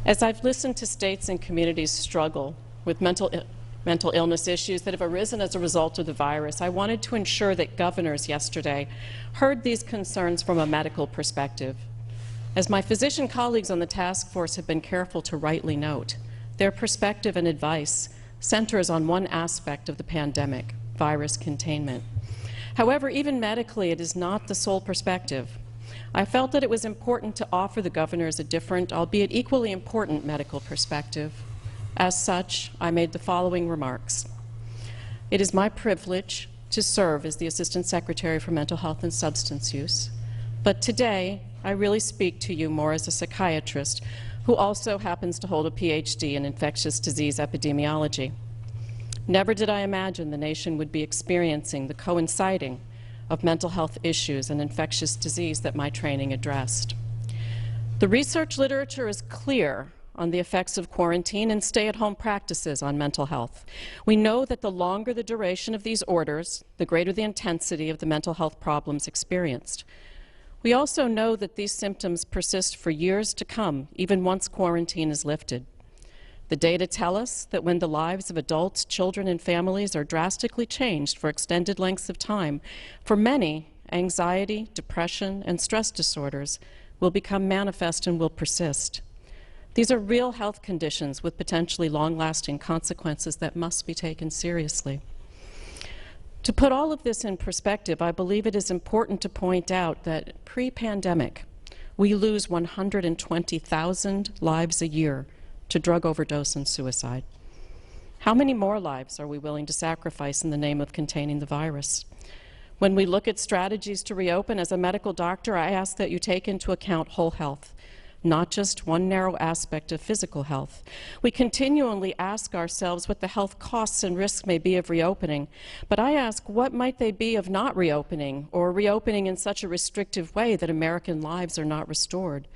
As I've listened to states and communities struggle with mental illness issues that have arisen as a result of the virus, I wanted to ensure that governors yesterday heard these concerns from a medical perspective. As my physician colleagues on the task force have been careful to rightly note, their perspective and advice centers on one aspect of the pandemic, virus containment. However, even medically, it is not the sole perspective. I felt that it was important to offer the governors a different, albeit equally important, medical perspective. As such, I made the following remarks. It is my privilege to serve as the Assistant Secretary for Mental Health and Substance Use, but today I really speak to you more as a psychiatrist who also happens to hold a PhD in infectious disease epidemiology. Never did I imagine the nation would be experiencing the coinciding of mental health issues and infectious disease that my training addressed. The research literature is clear on the effects of quarantine and stay-at-home practices on mental health. We know that the longer the duration of these orders, the greater the intensity of the mental health problems experienced. We also know that these symptoms persist for years to come, even once quarantine is lifted. The data tell us that when the lives of adults, children, and families are drastically changed for extended lengths of time, for many, anxiety, depression, and stress disorders will become manifest and will persist. These are real health conditions with potentially long-lasting consequences that must be taken seriously. To put all of this in perspective, I believe it is important to point out that pre-pandemic, we lose 120,000 lives a year to drug overdose and suicide. How many more lives are we willing to sacrifice in the name of containing the virus? When we look at strategies to reopen, as a medical doctor, I ask that you take into account whole health, not just one narrow aspect of physical health. We continually ask ourselves what the health costs and risks may be of reopening, but I ask what might they be of not reopening, or reopening in such a restrictive way that American lives are not restored.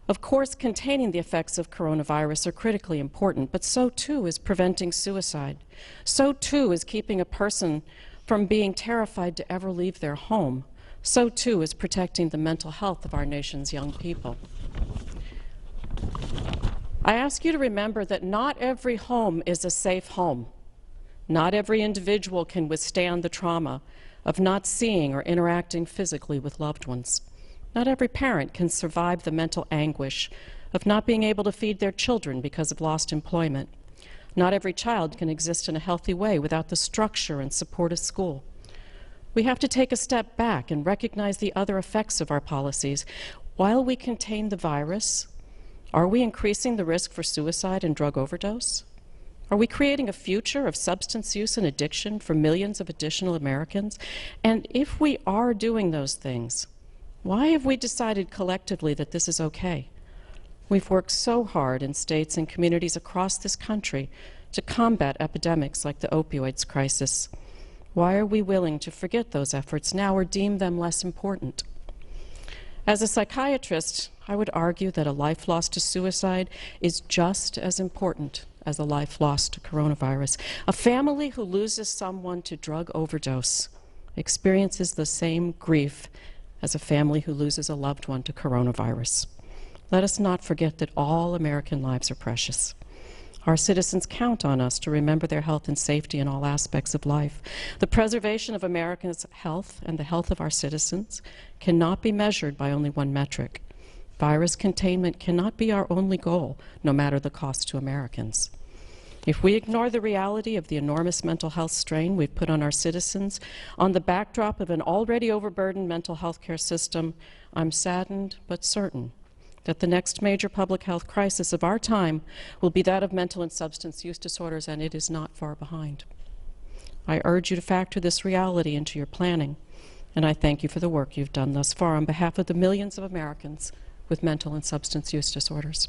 Of course, containing the effects of coronavirus are critically important, but so too is preventing suicide. So too is keeping a person from being terrified to ever leave their home. So too is protecting the mental health of our nation's young people. I ask you to remember that not every home is a safe home. Not every individual can withstand the trauma of not seeing or interacting physically with loved ones. Not every parent can survive the mental anguish of not being able to feed their children because of lost employment. Not every child can exist in a healthy way without the structure and support of school. We have to take a step back and recognize the other effects of our policies. While we contain the virus, are we increasing the risk for suicide and drug overdose? Are we creating a future of substance use and addiction for millions of additional Americans? And if we are doing those things, why have we decided collectively that this is okay? We've worked so hard in states and communities across this country to combat epidemics like the opioids crisis. Why are we willing to forget those efforts now or deem them less important? As a psychiatrist, I would argue that a life lost to suicide is just as important as a life lost to coronavirus. A family who loses someone to drug overdose experiences the same grief as a family who loses a loved one to coronavirus. Let us not forget that all American lives are precious. Our citizens count on us to remember their health and safety in all aspects of life. The preservation of America's health and the health of our citizens cannot be measured by only one metric. Virus containment cannot be our only goal, no matter the cost to Americans. If we ignore the reality of the enormous mental health strain we've put on our citizens on the backdrop of an already overburdened mental health care system, I'm saddened but certain that the next major public health crisis of our time will be that of mental and substance use disorders, and it is not far behind. I urge you to factor this reality into your planning, and I thank you for the work you've done thus far on behalf of the millions of Americans with mental and substance use disorders.